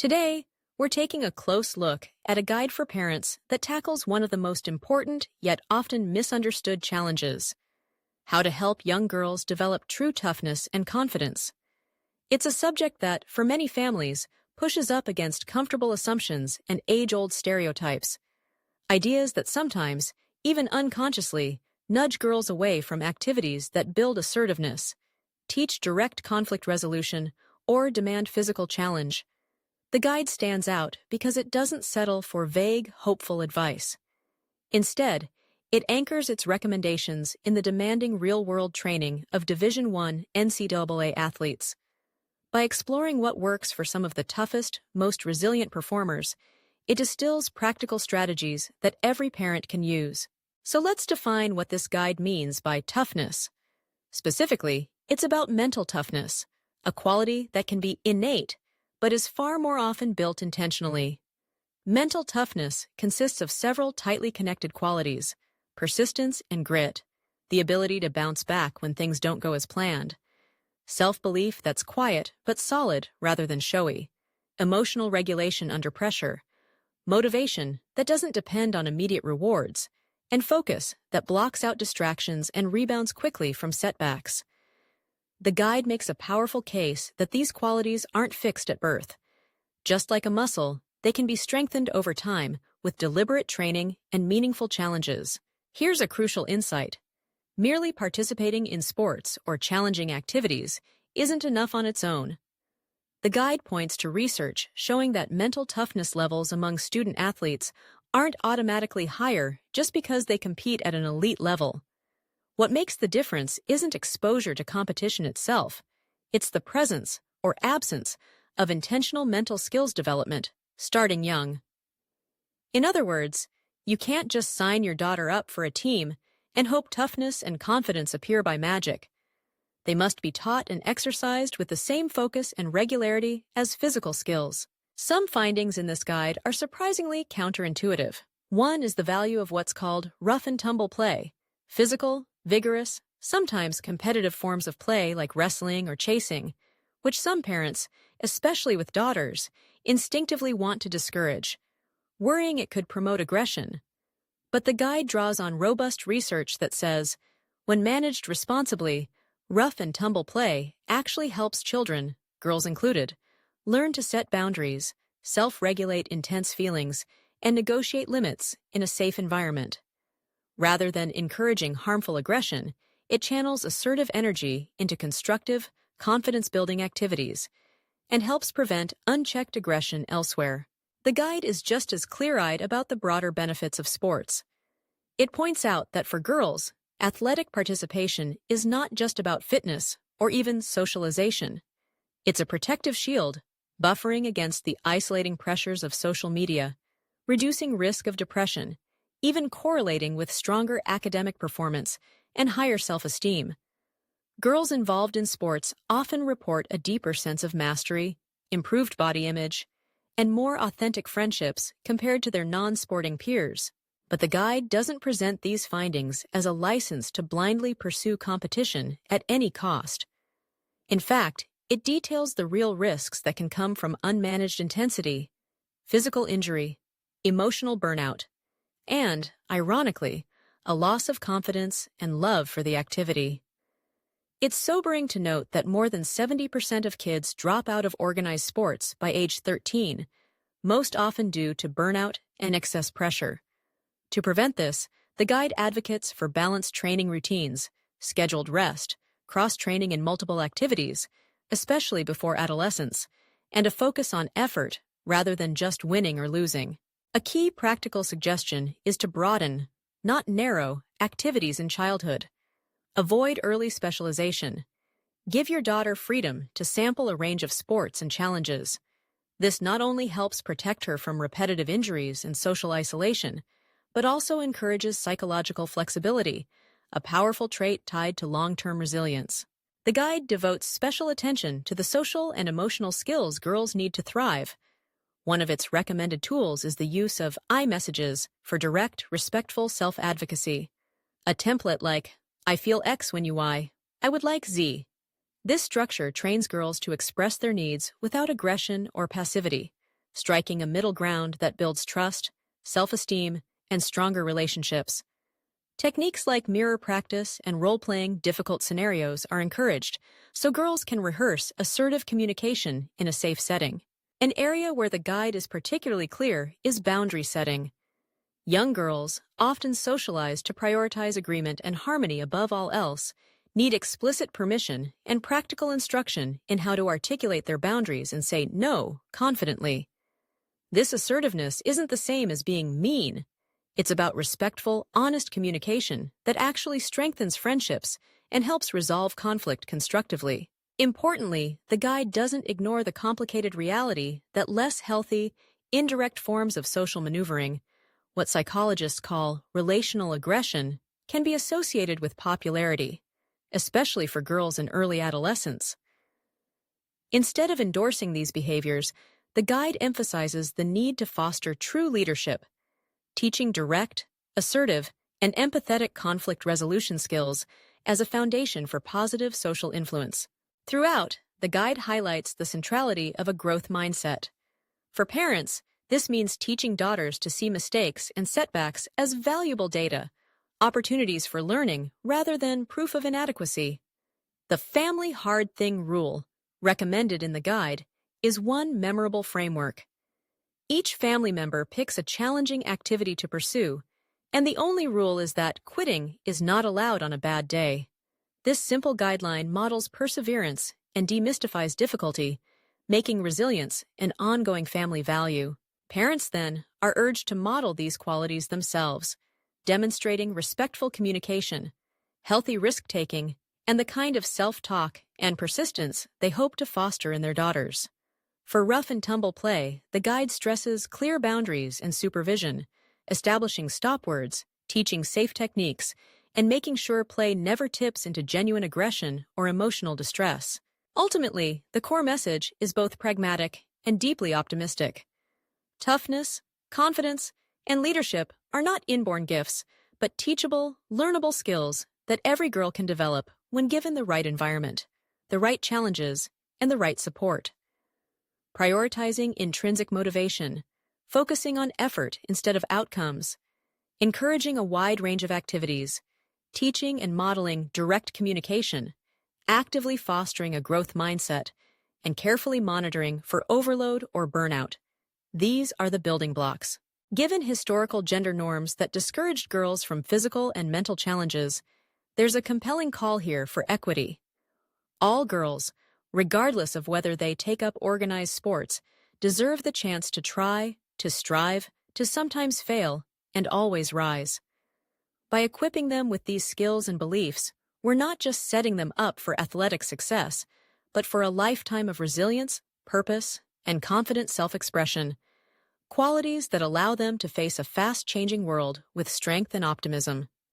Today, we're taking a close look at a guide for parents that tackles one of the most important yet often misunderstood challenges: how to help young girls develop true toughness and confidence. It's a subject that, for many families, pushes up against comfortable assumptions and age-old stereotypes, ideas that sometimes, even unconsciously, nudge girls away from activities that build assertiveness, teach direct conflict resolution, or demand physical challenge. The guide stands out because it doesn't settle for vague, hopeful advice. Instead, it anchors its recommendations in the demanding real-world training of Division I NCAA athletes. By exploring what works for some of the toughest, most resilient performers, it distills practical strategies that every parent can use. So let's define what this guide means by toughness. Specifically, it's about mental toughness, a quality that can be innate, but is far more often built intentionally. Mental toughness consists of several tightly connected qualities: persistence and grit, the ability to bounce back when things don't go as planned; self-belief that's quiet but solid rather than showy; emotional regulation under pressure; motivation that doesn't depend on immediate rewards; and focus that blocks out distractions and rebounds quickly from setbacks. The guide makes a powerful case that these qualities aren't fixed at birth. Just like a muscle, they can be strengthened over time with deliberate training and meaningful challenges. Here's a crucial insight: merely participating in sports or challenging activities isn't enough on its own. The guide points to research showing that mental toughness levels among student athletes aren't automatically higher just because they compete at an elite level. What makes the difference isn't exposure to competition itself, it's the presence or absence of intentional mental skills development, starting young. In other words, you can't just sign your daughter up for a team and hope toughness and confidence appear by magic. They must be taught and exercised with the same focus and regularity as physical skills. Some findings in this guide are surprisingly counterintuitive. One is the value of what's called rough and tumble play: physical, vigorous, sometimes competitive forms of play like wrestling or chasing, which some parents, especially with daughters, instinctively want to discourage, worrying it could promote aggression. But the guide draws on robust research that says, when managed responsibly, rough and tumble play actually helps children, girls included, learn to set boundaries, self-regulate intense feelings, and negotiate limits in a safe environment. Rather than encouraging harmful aggression, it channels assertive energy into constructive, confidence-building activities and helps prevent unchecked aggression elsewhere. The guide is just as clear-eyed about the broader benefits of sports. It points out that for girls, athletic participation is not just about fitness or even socialization. It's a protective shield, buffering against the isolating pressures of social media, reducing risk of depression, even correlating with stronger academic performance and higher self-esteem. Girls involved in sports often report a deeper sense of mastery, improved body image, and more authentic friendships compared to their non-sporting peers. But the guide doesn't present these findings as a license to blindly pursue competition at any cost. In fact, it details the real risks that can come from unmanaged intensity, physical injury, emotional burnout, and, ironically, a loss of confidence and love for the activity. It's sobering to note that more than 70% of kids drop out of organized sports by age 13, most often due to burnout and excess pressure. To prevent this, the guide advocates for balanced training routines, scheduled rest, cross-training in multiple activities, especially before adolescence, and a focus on effort rather than just winning or losing. A key practical suggestion is to broaden, not narrow, activities in childhood. Avoid early specialization. Give your daughter freedom to sample a range of sports and challenges. This not only helps protect her from repetitive injuries and social isolation, but also encourages psychological flexibility, a powerful trait tied to long-term resilience. The guide devotes special attention to the social and emotional skills girls need to thrive. One of its recommended tools is the use of I messages for direct, respectful self-advocacy. A template like, I feel X when you Y, I would like Z. This structure trains girls to express their needs without aggression or passivity, striking a middle ground that builds trust, self-esteem, and stronger relationships. Techniques like mirror practice and role-playing difficult scenarios are encouraged, so girls can rehearse assertive communication in a safe setting. An area where the guide is particularly clear is boundary setting. Young girls, often socialized to prioritize agreement and harmony above all else, need explicit permission and practical instruction in how to articulate their boundaries and say no confidently. This assertiveness isn't the same as being mean. It's about respectful, honest communication that actually strengthens friendships and helps resolve conflict constructively. Importantly, the guide doesn't ignore the complicated reality that less healthy, indirect forms of social maneuvering, what psychologists call relational aggression, can be associated with popularity, especially for girls in early adolescence. Instead of endorsing these behaviors, the guide emphasizes the need to foster true leadership, teaching direct, assertive, and empathetic conflict resolution skills as a foundation for positive social influence. Throughout, the guide highlights the centrality of a growth mindset. For parents, this means teaching daughters to see mistakes and setbacks as valuable data, opportunities for learning rather than proof of inadequacy. The family hard thing rule, recommended in the guide, is one memorable framework. Each family member picks a challenging activity to pursue, and the only rule is that quitting is not allowed on a bad day. This simple guideline models perseverance and demystifies difficulty, making resilience an ongoing family value. Parents, then, are urged to model these qualities themselves, demonstrating respectful communication, healthy risk-taking, and the kind of self-talk and persistence they hope to foster in their daughters. For rough and tumble play, the guide stresses clear boundaries and supervision, establishing stop words, teaching safe techniques, and making sure play never tips into genuine aggression or emotional distress. Ultimately, the core message is both pragmatic and deeply optimistic. Toughness, confidence, and leadership are not inborn gifts, but teachable, learnable skills that every girl can develop when given the right environment, the right challenges, and the right support. Prioritizing intrinsic motivation, focusing on effort instead of outcomes, encouraging a wide range of activities, teaching and modeling direct communication, actively fostering a growth mindset, and carefully monitoring for overload or burnout. These are the building blocks. Given historical gender norms that discouraged girls from physical and mental challenges, there's a compelling call here for equity. All girls, regardless of whether they take up organized sports, deserve the chance to try, to strive, to sometimes fail, and always rise. By equipping them with these skills and beliefs, we're not just setting them up for athletic success, but for a lifetime of resilience, purpose, and confident self-expression, qualities that allow them to face a fast-changing world with strength and optimism.